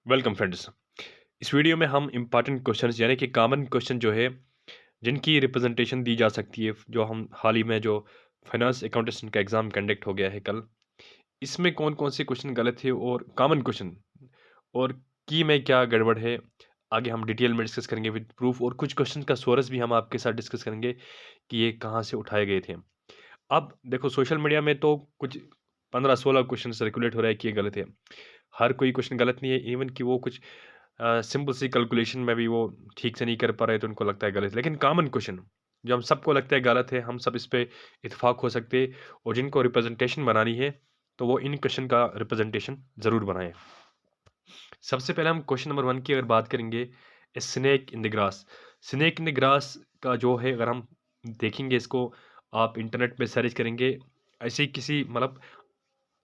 Welcome friends. इस video में हम इम्पॉर्टेंट क्वेश्चंस यानी कि कॉमन क्वेश्चन जो है जिनकी रिप्रेजेंटेशन दी जा सकती है, जो हम हाल ही में जो फाइनेंस अकाउंटेंट का एग्ज़ाम कंडक्ट हो गया है कल, इसमें कौन कौन से क्वेश्चन गलत थे और कॉमन क्वेश्चन और की में क्या गड़बड़ है, आगे हम डिटेल में डिस्कस करेंगे विद प्रूफ। और कुछ क्वेश्चन का सोर्स भी हम आपके साथ डिस्कस करेंगे कि ये कहाँ से उठाए गए थे। अब देखो, सोशल मीडिया में तो कुछ 15-16 क्वेश्चन सर्कुलेट हो रहा है कि ये गलत है। हर कोई क्वेश्चन गलत नहीं है, इवन कि वो कुछ सिंपल सी कैलकुलेशन में भी वो ठीक से नहीं कर पा रहे तो उनको लगता है गलत। लेकिन कॉमन क्वेश्चन जो हम सबको लगता है गलत है, हम सब इस पे इत्तेफाक हो सकते हैं। और जिनको रिप्रेजेंटेशन बनानी है तो वो इन क्वेश्चन का रिप्रेजेंटेशन ज़रूर बनाएं। सबसे पहले हम क्वेश्चन नंबर 1 की अगर बात करेंगे, snake in the grass. Snake in the grass का जो है, अगर हम देखेंगे इसको, आप इंटरनेट पे सर्च करेंगे, ऐसे ही किसी मतलब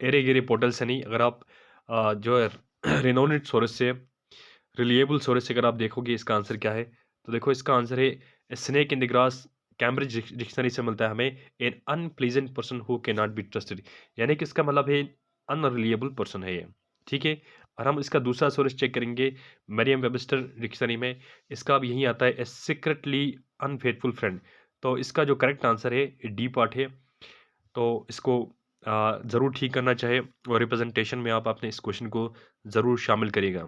एरे गिरे पोर्टल से नहीं, अगर आप जो है रिनोनेड सोर्स से, रिलिएबल सोर्स से अगर आप देखोगे इसका आंसर क्या है, तो देखो इसका आंसर है snake in the grass. Cambridge dictionary से मिलता है हमें, an unpleasant person who can not be trusted. यानी कि इसका मतलब है अनरिलिएबल पर्सन है ये। ठीक है। और हम इसका दूसरा सोर्स चेक करेंगे, मरियम वेबस्टर डिक्शनरी में, इसका भी यही आता है, ए सीक्रेटली अनफेथफुल फ्रेंड। तो इसका जो करेक्ट आंसर है डी पार्ट है। तो इसको ज़रूर ठीक करना चाहे और रिप्रेजेंटेशन में आप अपने इस क्वेश्चन को ज़रूर शामिल करिएगा।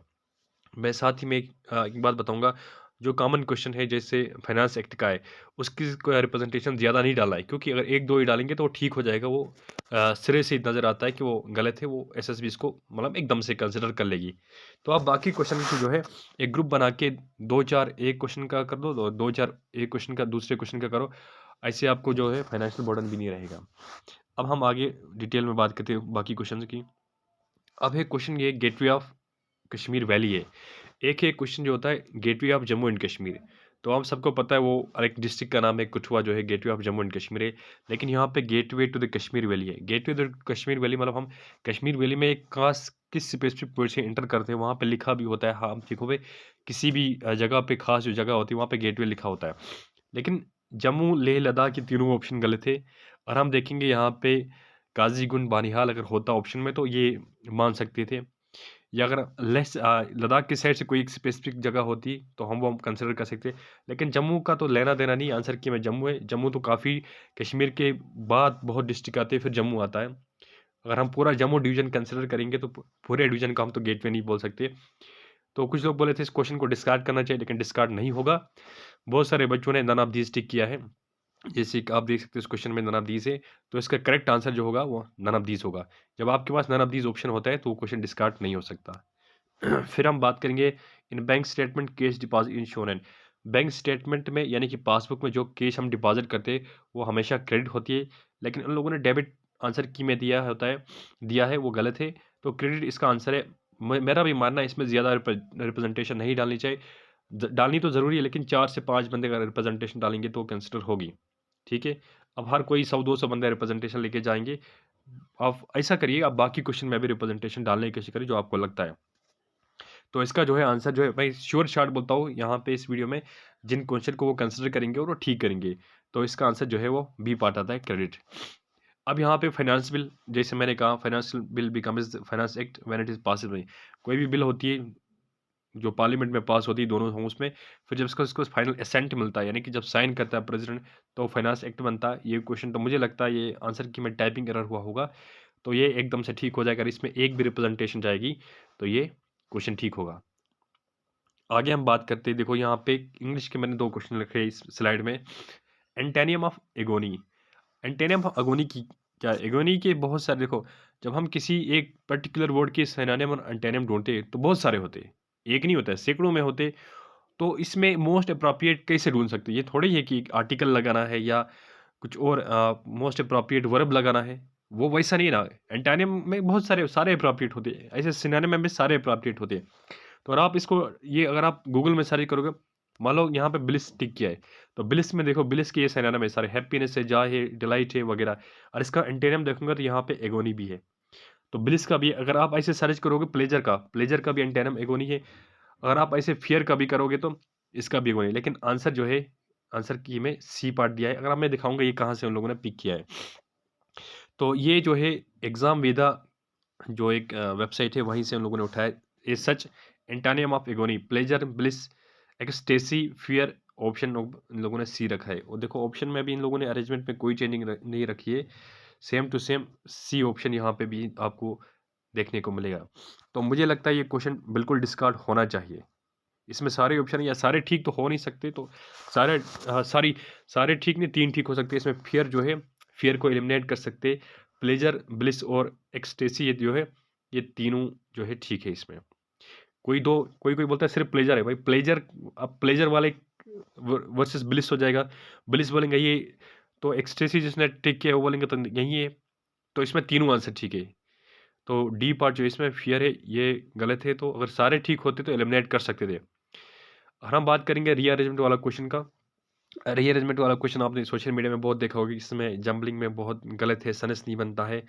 मैं साथ ही में एक बात बताऊँगा, जो कॉमन क्वेश्चन है जैसे फाइनेंस एक्ट का है, उसकी को रिप्रेजेंटेशन ज़्यादा नहीं डाला है, क्योंकि अगर 1-2 ही डालेंगे तो वो ठीक हो जाएगा। वो सिरे से नज़र आता है कि वो गलत है, वो एसएसबी इसको मतलब एकदम से कंसिडर कर लेगी। तो आप बाकी क्वेश्चन को जो है एक ग्रुप बना के 2-4 एक क्वेश्चन का कर दो, 2-4 एक क्वेश्चन का दूसरे क्वेश्चन का करो। ऐसे आपको जो है फाइनेंशियल बर्डन भी नहीं रहेगा। अब हम आगे डिटेल में बात करते हैं बाकी क्वेश्चन की। अब है क्वेश्चन, ये गेटवे ऑफ कश्मीर वैली है। एक है क्वेश्चन जो होता है gateway of Jammu and Kashmir. तो हम सबको पता है वो एक डिस्ट्रिक्ट का नाम है कठुआ, जो है gateway of Jammu and Kashmir है। लेकिन यहाँ पे gateway to the Kashmir valley है। गेटवे टू कश्मीर वैली मतलब हम कश्मीर वैली में एक खास किस स्पेसिफिक पॉइंट से एंटर करते हैं, वहाँ पे लिखा भी होता है। हाँ, हम देखो भाई, किसी भी जगह पे खास जो जगह होती है वहाँ पे गेटवे लिखा होता है। लेकिन जम्मू, लेह, लद्दाख ये तीनों ऑप्शन गलत है। और हम देखेंगे यहाँ पे काजीगुंड, बानिहाल अगर होता ऑप्शन में तो ये मान सकते थे। या अगर लद्दाख की साइड से कोई एक स्पेसिफिक जगह होती तो हम वो कंसिडर कर सकते। लेकिन जम्मू का तो लेना देना नहीं, आंसर की में जम्मू है। जम्मू तो काफ़ी, कश्मीर के बाद बहुत डिस्ट्रिक्ट आते हैं फिर जम्मू आता है। अगर हम पूरा जम्मू डिवीजन कंसिडर करेंगे तो पूरे डिवीजन का हम तो गेटवे नहीं बोल सकते। तो कुछ लोग बोले थे इस क्वेश्चन को डिस्कार्ड करना चाहिए, लेकिन डिस्कार्ड नहीं होगा। बहुत सारे बच्चों ने नन ऑफ दीज टिक किया है। जैसे कि आप देख सकते हो इस क्वेश्चन में नन ऑफ दीज है, तो इसका करेक्ट आंसर जो होगा वो नन ऑफ दीज होगा। जब आपके पास नन ऑफ दीज ऑप्शन होता है तो वो क्वेश्चन डिस्कार्ड नहीं हो सकता। फिर हम बात करेंगे इन bank statement cash deposit insurance. Bank statement में यानी कि पासबुक में जो कैश हम डिपॉजिट करते हैं वो हमेशा क्रेडिट होती है। लेकिन उन लोगों ने डेबिट आंसर की में दिया है, वो गलत है। तो क्रेडिट इसका आंसर है। मेरा भी मानना है इसमें ज़्यादा रिप्रेजेंटेशन नहीं डालनी चाहिए। डालनी तो ज़रूरी है, लेकिन 4 से 5 बंदे का रिप्रेजेंटेशन डालेंगे तो कंसिडर होगी। ठीक है। अब हर कोई 100-200 बंदे रिप्रेजेंटेशन लेके जाएंगे। आप ऐसा करिए, आप बाकी क्वेश्चन में भी रिप्रेजेंटेशन डालने की कोशिश करिए जो आपको लगता है। तो इसका जो है आंसर जो है, मैं श्योर शॉट बोलता हूँ यहाँ पे इस वीडियो में, जिन क्वेश्चन को वो कंसिडर करेंगे और वो ठीक करेंगे, तो इसका आंसर जो है वो बी पार्ट आता है, क्रेडिट। अब यहाँ पे फाइनेंस बिल, जैसे मैंने कहा, financial bill becomes finance act when it is possible. कोई भी बिल होती है जो पार्लियामेंट में पास होती है दोनों हाउस में, फिर जब इसको फाइनल असेंट मिलता है यानी कि जब साइन करता है प्रेसिडेंट, तो फाइनेंस एक्ट बनता है। ये क्वेश्चन तो मुझे लगता है ये आंसर की में टाइपिंग एरर हुआ होगा, तो ये एकदम से ठीक हो जाएगा। अगर इसमें एक भी रिप्रेजेंटेशन जाएगी तो ये क्वेश्चन ठीक होगा। आगे हम बात करते हैं, देखो यहाँ पे इंग्लिश के मैंने 2 क्वेश्चन लिखे हैं इस स्लाइड में। एंटेनियम ऑफ एगोनी। एंटेनियम ऑफ एगोनी की क्या है? एगोनी के बहुत सारे, देखो, जब हम किसी एक पर्टिकुलर वर्ड के सिनोनिम और एंटेनियम ढूँढते हैं तो बहुत सारे होते हैं। एक नहीं होता है, सैकड़ों में होते। तो इसमें मोस्ट एप्रोप्रिएट कैसे ढूँढ सकते हैं? ये थोड़ी है कि आर्टिकल लगाना है या कुछ और मोस्ट एप्रोप्रिएट वर्ब लगाना है। वो वैसा नहीं ना। एंटोनिम में बहुत सारे एप्रोप्रिएट होते हैं। ऐसे सिनोनिम में भी सारे एप्रोप्रिएट होते हैं। तो अगर आप इसको, ये अगर आप गूगल में सर्च करोगे, मान लो यहाँ पे ब्लिस टिक किया है, तो ब्लिस में देखो, ब्लिस के ये सिनोनिम है सारे, हैप्पीनेस है, जॉय है, डिलाइट है वगैरह। और इसका एंटोनिम देखूंगा तो यहाँ पे एगोनी भी है। तो ब्लिस का भी, अगर आप ऐसे सर्च करोगे, प्लेजर का भी एंटोनिम एगोनी है। अगर आप ऐसे फियर का भी करोगे तो इसका भी एगोनी है। लेकिन आंसर जो है, आंसर की में सी पार्ट दिया है। अगर मैं दिखाऊंगा ये कहाँ से उन लोगों ने पिक किया है, तो ये जो है एग्जाम वेदा जो एक वेबसाइट है, वहीं से उन लोगों ने उठाया। ए सच एंटानियम of agony, pleasure, bliss, ecstasy, fear. Option इन लोगों ने सी रखा है, और देखो ऑप्शन में भी इन लोगों ने अरेंजमेंट में कोई चेंजिंग नहीं रखी है, same to same C option यहाँ पे भी आपको देखने को मिलेगा। तो मुझे लगता है ये क्वेश्चन बिल्कुल डिस्कार्ड होना चाहिए। इसमें सारे ऑप्शन या सारे ठीक तो हो नहीं सकते, तो सारे सारे ठीक नहीं, 3 ठीक हो सकते हैं। इसमें फियर जो है, फियर को एलिमिनेट कर सकते, प्लेजर, ब्लिस और एक्सटेसी, ये जो है ये तीनों जो है ठीक है। इसमें कोई बोलता है सिर्फ प्लेजर है, भाई प्लेजर, अब प्लेजर वाले वर्सेस ब्लिस हो जाएगा, ब्लिस बोलेंगे ये, तो एक्सटेसी जिसने टिक किया है वो बोलेंगे तो यही है। तो इसमें तीनों आंसर ठीक है। तो डी पार्ट जो इसमें फियर है ये गलत है, तो अगर सारे ठीक होते तो एलिमिनेट कर सकते थे। और हम बात करेंगे रीअरेंजमेंट वाला क्वेश्चन का। रीअरेंजमेंट वाला क्वेश्चन आपने सोशल मीडिया में बहुत देखा होगा, इसमें जंबलिंग में बहुत गलत है, सनस नहीं बनता है,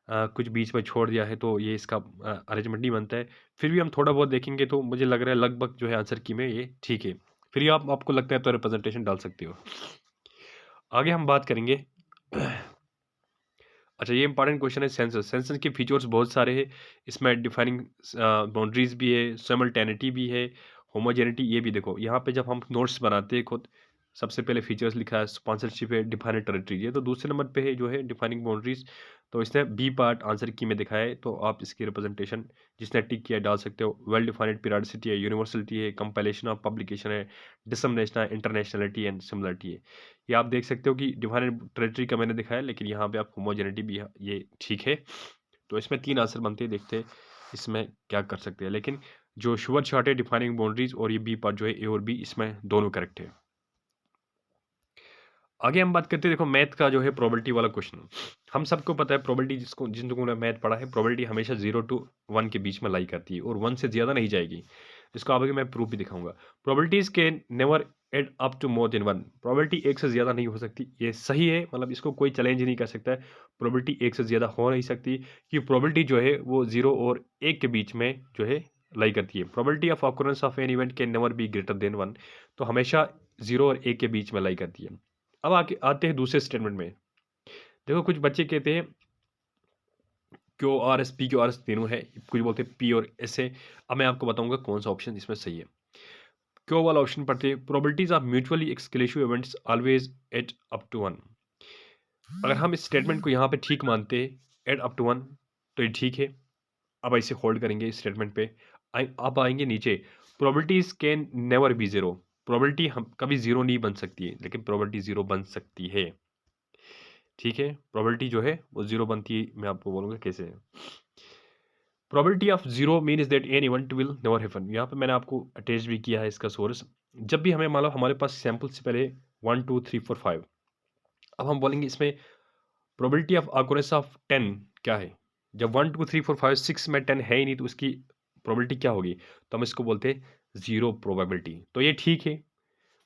कुछ बीच में छोड़ दिया है, तो ये इसका अरेंजमेंट नहीं बनता है। फिर भी हम थोड़ा बहुत देखेंगे तो मुझे लग रहा है लगभग जो है आंसर की में ये ठीक है। फिर ये आपको लगता है तो रिप्रेजेंटेशन डाल सकते हो। आगे हम बात करेंगे अच्छा, ये इंपॉर्टेंट क्वेश्चन है सेंसस। सेंसस के फीचर्स बहुत सारे हैं, इसमें डिफाइनिंग बाउंड्रीज भी है, सिमल्टेनिटी भी है, होमोजेनिटी, ये भी देखो यहाँ पे जब हम नोट्स बनाते हैं खुद, सबसे पहले फीचर्स लिखा है, स्पॉन्सरशिप है, डिफाइनिंग टेरिटरी, ये तो दूसरे नंबर पे है जो है डिफाइनिंग बाउंड्रीज। तो इसने बी पार्ट आंसर की में दिखाया है, तो आप इसकी रिप्रेजेंटेशन जिसने टिक किया डाल सकते हो। वेल डिफाइंड पीरियडिसिटी है, यूनिवर्सलिटी है, कंपाइलेशन ऑफ पब्लिकेशन है, डिसमिनेशन है, इंटरनेशनलिटी एंड सिमिलरिटी है। ये आप देख सकते हो कि डिफाइंड टेरिटरी का मैंने दिखाया, लेकिन यहाँ पे आप होमोजेनिटी भी ये ठीक है। तो इसमें 3 आंसर बनते हैं, देखते हैं इसमें क्या कर सकते हैं। लेकिन जो शुअर शॉट है डिफाइनिंग बाउंड्रीज और ये बी पार्ट जो है ए और बी, इसमें दोनों करेक्ट है। आगे हम बात करते हैं, देखो मैथ का जो है प्रोबेबिलिटी वाला क्वेश्चन। हम सबको पता है प्रोबेबिलिटी, जिन लोगों ने मैथ पढ़ा है, प्रोबेबिलिटी हमेशा 0 to 1 के बीच में लाई करती है और 1 से ज़्यादा नहीं जाएगी। इसको आगे मैं प्रूफ भी दिखाऊंगा। Probabilities can never add up to more than 1, probability एक से ज़्यादा नहीं हो सकती, ये सही है, मतलब इसको कोई चैलेंज नहीं कर सकता है। प्रोबेबिलिटी एक से ज़्यादा हो नहीं सकती, कि प्रोबेबिलिटी जो है वो 0 और 1 के बीच में जो है लाई करती है। Probability of occurrence of an event can never be greater than 1, तो हमेशा 0 और 1 के बीच में लाई करती है। अब आके आते हैं दूसरे स्टेटमेंट में। देखो कुछ बच्चे कहते हैं Q R S, P Q R S तीनों है, कुछ बोलते हैं पी और एस है। अब मैं आपको बताऊंगा कौन सा ऑप्शन इसमें सही है। क्यू वाला ऑप्शन पढ़ते हैं, probabilities of mutually exclusive events always add up to 1। अगर हम इस स्टेटमेंट को यहाँ पे ठीक मानते हैं, एट अप टू 1, तो ये ठीक है। अब ऐसे होल्ड करेंगे इस स्टेटमेंट पे। अब आएंगे नीचे, probabilities can never be 0, probability हम कभी 0 नहीं बन सकती है, लेकिन प्रोबेबिलिटी 0 बन सकती है। ठीक है, प्रोबेबिलिटी जो है वो 0 बनती है, मैं आपको बोलूँगा कैसे है। Probability of 0 means that an event will never happen. यहाँ पे मैंने आपको अटैच भी किया है इसका सोर्स। जब भी हमें मान लो हमारे पास सैम्पल से पहले 1 2 3 4 5, अब हम बोलेंगे इसमें प्रोबेबिलिटी ऑफ ऑकरेंस ऑफ 10 क्या है। जब 1 2 3 4 5 6 में 10 है ही नहीं, तो उसकी प्रोबेबिलिटी क्या होगी, तो हम इसको बोलते हैं 0 प्रोबेबिलिटी। तो ये ठीक है,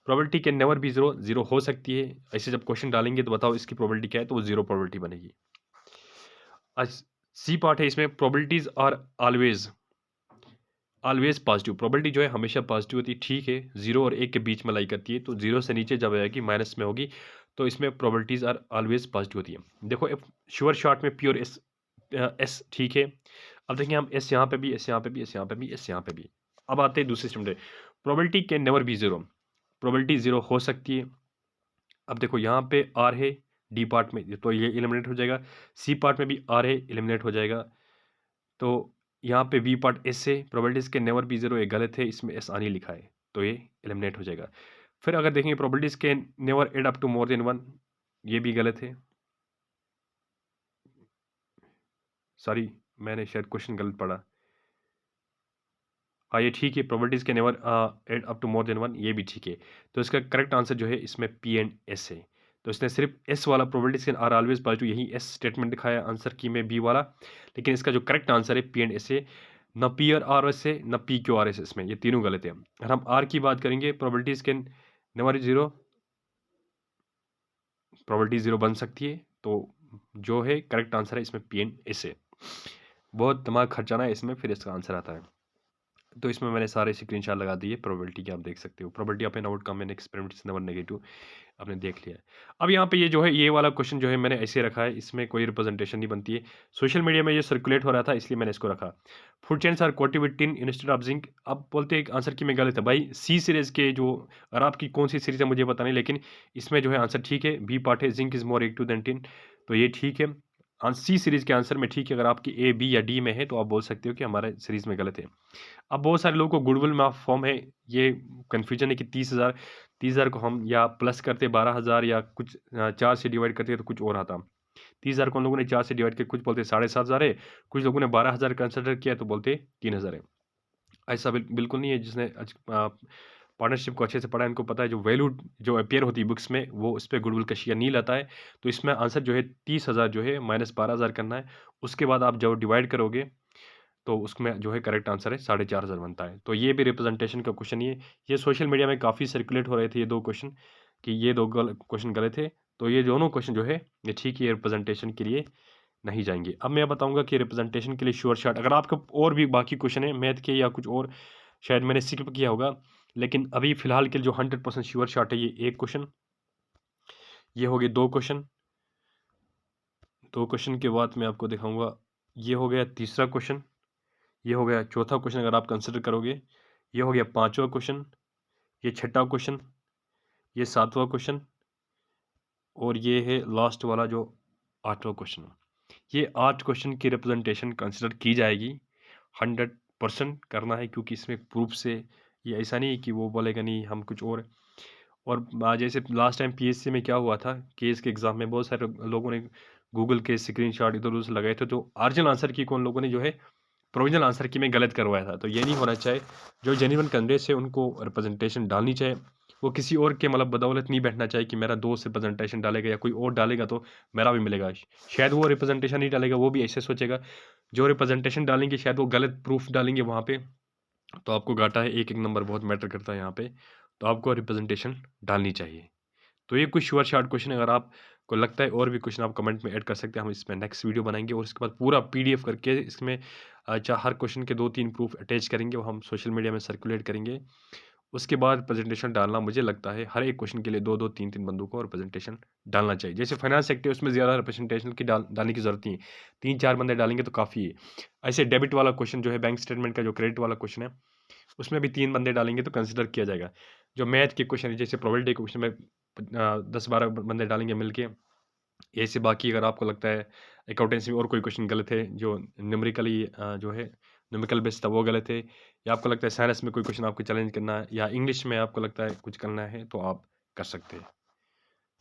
प्रोबेबिलिटी कैन नेवर बी 0, 0 हो सकती है। ऐसे जब क्वेश्चन डालेंगे तो बताओ इसकी प्रोबेबिलिटी क्या है, तो वो 0 प्रोबेबिलिटी बनेगी। आज सी पार्ट है, इसमें probabilities are always always positive, probability जो है हमेशा पॉजिटिव होती है। ठीक है, 0 और 1 के बीच में लाई करती है, तो 0 से नीचे जब आएगी माइनस में होगी, तो इसमें प्रोबेबिलिटीज आर ऑलवेज पॉजिटिव होती है। देखो श्योर शॉर्ट में प्योर एस, एस ठीक है। अब देखिए हम एस यहाँ पे भी, एस यहाँ पे भी, एस यहाँ पे भी, एस यहाँ पे भी। अब आते हैं दूसरे statement, probability can never be 0, probability 0 हो सकती है। अब देखो यहाँ पे आर है डी पार्ट में, तो ये एलिमिनेट हो जाएगा। सी पार्ट में भी आर है, एलिमिनेट हो जाएगा। तो यहाँ पे बी पार्ट एस है, प्रोबेबिलिटीज के नेवर बी 0, ये गलत है, इसमें एस आनी लिखा है, तो ये एलिमिनेट हो जाएगा। फिर अगर देखेंगे probabilities can never add up to more than 1, ये भी गलत है। सॉरी, मैंने शायद क्वेश्चन गलत पढ़ा। हाँ ये ठीक है, probabilities can never add up to more than 1, ये भी ठीक है। तो इसका करेक्ट आंसर जो है इसमें पी एंड एस है। तो इसने सिर्फ एस वाला probabilities can are always positive, यही एस स्टेटमेंट दिखाया आंसर की में बी वाला, लेकिन इसका जो करेक्ट आंसर है पी एंड एस है। न पी और आर एस है, न पी क्यू आर एस, इसमें ये तीनों गलत है। अगर हम आर की बात करेंगे, प्रोबेबिलिटीज कैन नेवर 0, प्रोबेबिलिटी 0 बन सकती है, तो जो है करेक्ट आंसर है इसमें पी एंड एस है। बहुत दिमाग खर्चाना है इसमें, फिर इसका आंसर आता है। तो इसमें मैंने सारे स्क्रीनशॉट लगा दिए प्रोबेबिलिटी के, आप देख सकते हो। Probability of an outcome in experiment is never negative, आपने देख लिया है। अब यहाँ पे ये जो है, ये वाला क्वेश्चन जो है मैंने ऐसे रखा है, इसमें कोई रिप्रेजेंटेशन नहीं बनती है। सोशल मीडिया में ये सर्कुलेट हो रहा था, इसलिए मैंने इसको रखा। Food chains are coated with tin instead of zinc. अब बोलते हैं आंसर की मैं गलत है भाई, सी सीरीज के जो, और आपकी कौन सी सीरीज है मुझे पता नहीं, लेकिन इसमें जो है आंसर ठीक है, बी पार्ट है, zinc is more active then tin, तो ये ठीक है। सी सीरीज के आंसर में ठीक है। अगर आपकी ए, बी या डी में है तो आप बोल सकते हो कि हमारे सीरीज में गलत है। अब बहुत सारे लोगों को गुडविल में फॉर्म है, ये कन्फ्यूजन है कि 30,000 को हम या प्लस करते 12,000 या कुछ 4 से डिवाइड करते तो कुछ और आता। 30,000 को उन लोगों ने 4 से डिवाइड किया, कुछ बोलते 7,500 है, कुछ लोगों ने 12,000 कंसिडर किया तो बोलते 3,000 है। ऐसा बिल्कुल नहीं है। जिसने पार्टनरशिप को अच्छे से पढ़ा है, इनको पता है जो वैल्यू जो अपीयर होती है बुक्स में, वो उस पर गुडविल का शेयर नहीं लाता है। तो इसमें आंसर जो है 30,000 जो है माइनस 12,000 करना है। उसके बाद आप जब डिवाइड करोगे तो उसमें जो है करेक्ट आंसर है 4,500 बनता है। तो ये भी रिप्रेजेंटेशन का क्वेश्चन ही है। ये सोशल मीडिया में काफ़ी सर्कुलेट हो रहे थे ये 2 क्वेश्चन, कि ये 2 क्वेश्चन गलत थे। तो ये दोनों क्वेश्चन जो है ये ठीक है, ये रिप्रेजेंटेशन के लिए नहीं जाएँगे। अब मैं बताऊँगा कि रिप्रेजेंटेशन के लिए श्योर शॉट, अगर आपका और भी बाकी क्वेश्चन है मैथ के या कुछ और, शायद मैंने स्किप किया होगा, लेकिन अभी फ़िलहाल के लिए जो 100% श्योर शॉट है, ये 1 क्वेश्चन, ये हो गए 2 क्वेश्चन। 2 क्वेश्चन के बाद मैं आपको दिखाऊँगा, ये हो गया तीसरा क्वेश्चन, ये हो गया चौथा क्वेश्चन अगर आप कंसिडर करोगे, ये हो गया 5वां क्वेश्चन, ये 6ठा क्वेश्चन, ये 7वां क्वेश्चन, और ये है लास्ट वाला जो 8वां क्वेश्चन। ये 8 क्वेश्चन की रिप्रेजेंटेशन कंसिडर की जाएगी, 100% करना है, क्योंकि इसमें प्रूफ से, ये ऐसा नहीं है कि वो बोलेगा नहीं हम कुछ और जैसे लास्ट टाइम पीएससी में क्या हुआ था, केस के एग्ज़ाम में बहुत सारे लोगों ने गूगल के स्क्रीनशॉट इधर-उधर से लगाए थे, तो ओरिजिनल आंसर की को उन लोगों ने जो है प्रोविज़नल आंसर की में गलत करवाया था। तो ये नहीं होना चाहिए। जो जेन्युइन कैंडिडेट्स है उनको रिप्रेजेंटेशन डालनी चाहिए। वो किसी और के मतलब बदौलत नहीं बैठना चाहिए कि मेरा दोस्त रिप्रेजेंटेशन डालेगा या कोई और डालेगा तो मेरा भी मिलेगा। शायद वो रिप्रेजेंटेशन नहीं डालेगा, वो भी ऐसे सोचेगा। जो रिप्रेजेंटेशन डालेंगे शायद वो गलत प्रूफ डालेंगे वहाँ पे, तो आपको घाटा है। एक-एक नंबर बहुत मैटर करता है यहाँ पे। तो आपको रिप्रेजेंटेशन डालनी चाहिए। तो ये कुछ श्योर शॉर्ट क्वेश्चन है। अगर आपको लगता है और भी क्वेश्चन आप कमेंट में ऐड कर सकते हैं, हम इसमें नेक्स्ट वीडियो बनाएंगे और इसके बाद पूरा पीडीएफ करके इसमें हर क्वेश्चन के 2-3 प्रूफ अटैच करेंगे, वो हम सोशल मीडिया में सर्कुलेट करेंगे। उसके बाद प्रेजेंटेशन डालना, मुझे लगता है हर एक क्वेश्चन के लिए 2-2 3-3 बंदों को रिप्रेजेंटेशन डालना चाहिए। जैसे फाइनेंस सेक्टर उसमें ज़्यादा रिप्रेजेंटेशन की डालने की ज़रूरत नहीं है, 3-4 बंदे डालेंगे तो काफ़ी है। ऐसे डेबिट वाला क्वेश्चन जो है, बैंक स्टेटमेंट का जो क्रेडिट वाला क्वेश्चन है, उसमें भी 3 बंदे डालेंगे तो कंसिडर किया जाएगा। जो मैथ के क्वेश्चन है, जैसे प्रोबेबिलिटी के क्वेश्चन में 10-12 बंदे डालेंगे मिलके। ऐसे बाकी अगर आपको लगता है अकाउंटेंसी में और कोई क्वेश्चन गलत है, जो न्यूमेरिकली जो है न्यूमेरिकल बेस्ड था वो गलत है, या आपको लगता है साइंस में कोई क्वेश्चन आपको चैलेंज करना है, या इंग्लिश में आपको लगता है कुछ करना है, तो आप कर सकते हैं।